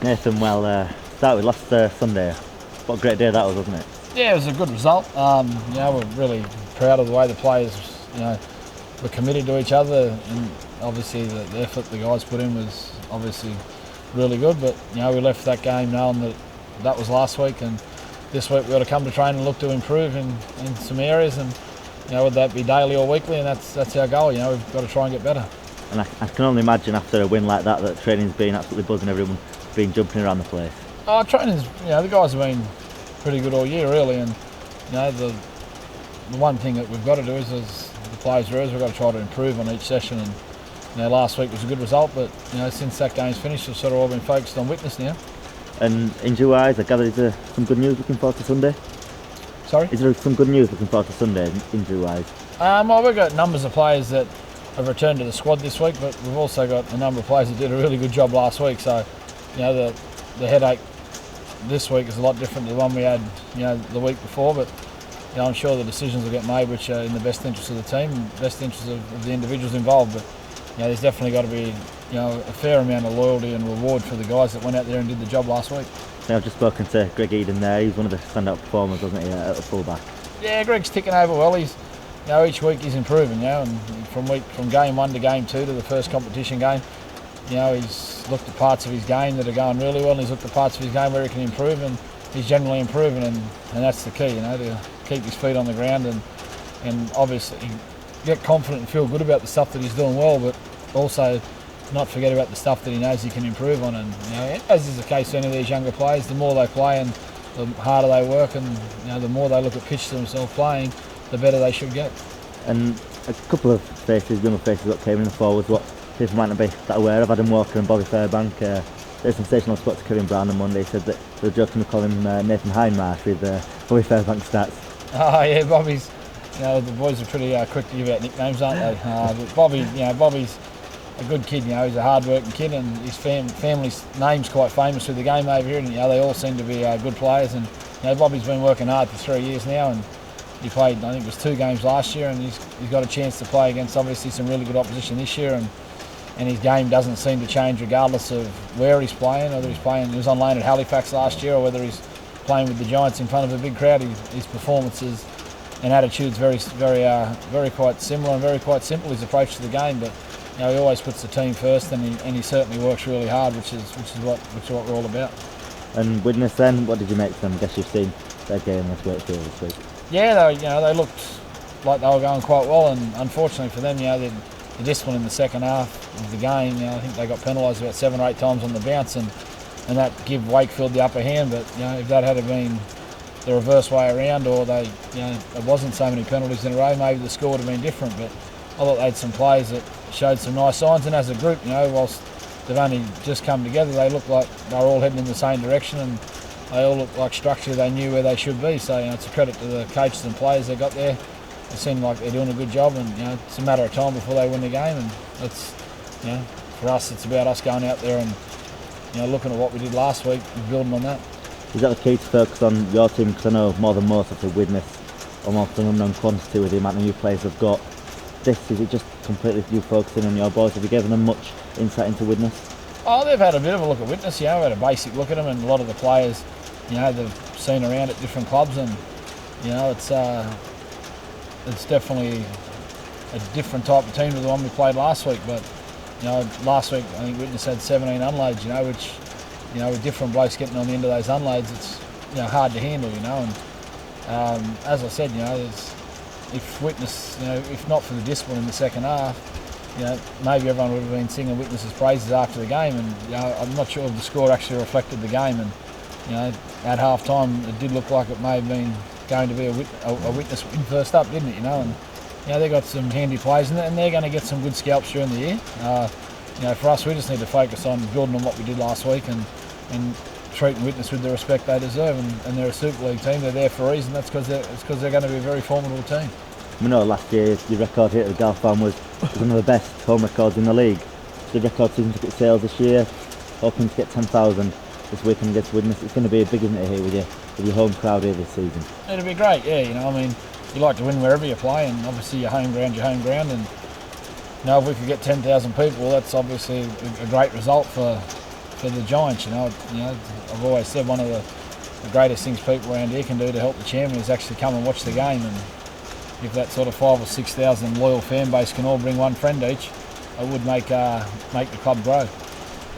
Nathan, start with last Sunday. What a great day that was, wasn't it? Yeah, it was a good result. We're really proud of the way the players, were committed to each other, and obviously the effort the guys put in was obviously really good. But we left that game knowing that was last week, and this week we've got to come to train and look to improve in some areas, and whether that be daily or weekly, and that's our goal. We've got to try and get better. And I can only imagine after a win like that training's been absolutely buzzing. Everyone's been jumping around the place. Training's, the guys have been pretty good all year really, and the one thing that we've got to do is, as the players are, we've got to try to improve on each session. And last week was a good result, but since that game's finished, we've sort of all been focused on Widnes now. And injury-wise, I gather is there some good news looking forward to Sunday? Sorry? Is there some good news looking forward to Sunday, injury-wise? Well, we've got numbers of players that have returned to the squad this week, but we've also got a number of players that did a really good job last week. So, the headache this week is a lot different to the one we had, the week before. But I'm sure the decisions will get made which are in the best interest of the team, best interest of the individuals involved. But there's definitely got to be a fair amount of loyalty and reward for the guys that went out there and did the job last week. I've just spoken to Greg Eden there. He's one of the standout performers, wasn't he, at the fullback? Yeah, Greg's ticking over well. He's each week he's improving, and from game 1 to game 2 to the first competition game, he's looked at parts of his game that are going really well, and he's looked at parts of his game where he can improve, and he's generally improving, and that's the key, to keep his feet on the ground and obviously get confident and feel good about the stuff that he's doing well, but also not forget about the stuff that he knows he can improve on. And as is the case for any of these younger players, the more they play and the harder they work, and the more they look at pitch to themselves playing, the better they should get. And a couple of younger faces that came in the forwards, what people might not be that aware of, Adam Walker and Bobby Fairbank. There's sensational spots to Kevin Brown on Monday. He said that they were joking to call him Nathan Hindmarsh with Bobby Fairbank stats. Oh yeah, Bobby's, the boys are pretty quick to give out nicknames, aren't they? But Bobby's a good kid, he's a hard-working kid, and his family's name's quite famous with the game over here, and they all seem to be good players. And Bobby's been working hard for 3 years now, and he played, I think it was 2 games last year, and he's got a chance to play against obviously some really good opposition this year, and his game doesn't seem to change regardless of where he's playing, whether he was on loan at Halifax last year, or whether he's playing with the Giants in front of a big crowd. His performances and attitude's very quite similar and very quite simple, his approach to the game, but he always puts the team first, and he certainly works really hard, which is what we're all about. And Widnes then, what did you make of them? I guess you've seen their game against Wakefield this week. Yeah, they looked like they were going quite well, and unfortunately for them, the discipline in the second half of the game, I think they got penalised about 7 or 8 times on the bounce, and that give Wakefield the upper hand. But if that had been the reverse way around, or there wasn't so many penalties in a row, maybe the score would have been different. But I thought they had some players that showed some nice signs, and as a group, whilst they've only just come together, they look like they're all heading in the same direction, and they all look like structurally they knew where they should be. So it's a credit to the coaches and players they got there. They seem like they're doing a good job, and it's a matter of time before they win the game. And it's for us, it's about us going out there and looking at what we did last week and building on that. Is that the key to focus on your team? Because I know more than most of the Widnes, almost an unknown quantity with the amount of new players they've got. Is it just completely you focusing on your boys? Have you given them much insight into Widnes? Oh, they've had a bit of a look at Widnes. We've had a basic look at them, and a lot of the players, they've seen around at different clubs, and it's definitely a different type of team to the one we played last week. But last week I think Widnes had 17 unloads, which with different blokes getting on the end of those unloads, it's hard to handle, and as I said, if Widnes, if not for the discipline in the second half, maybe everyone would have been singing Widnes' praises after the game, and I'm not sure if the score actually reflected the game. And at half time it did look like it may have been going to be a Widnes win first up, didn't it? And they've got some handy players, and they're going to get some good scalps during the year. For us, we just need to focus on building on what we did last week and treating Widnes with the respect they deserve. And they're a Super League team. They're there for a reason. That's because they're going to be a very formidable team. We know last year your record here at the Galfan was one of the best home records in the league. The record season ticket sales this year, hoping to get 10,000 this weekend against Widnes. It's going to be a big, isn't it, here with your home crowd here this season? It'll be great, yeah. You like to win wherever you play, and obviously your home ground's your home ground. And if we could get 10,000 people, well, that's obviously a great result for for the Giants. I've always said one of the greatest things people around here can do to help the chairman is actually come and watch the game, and if that sort of 5,000 or 6,000 loyal fan base can all bring one friend each, it would make the club grow.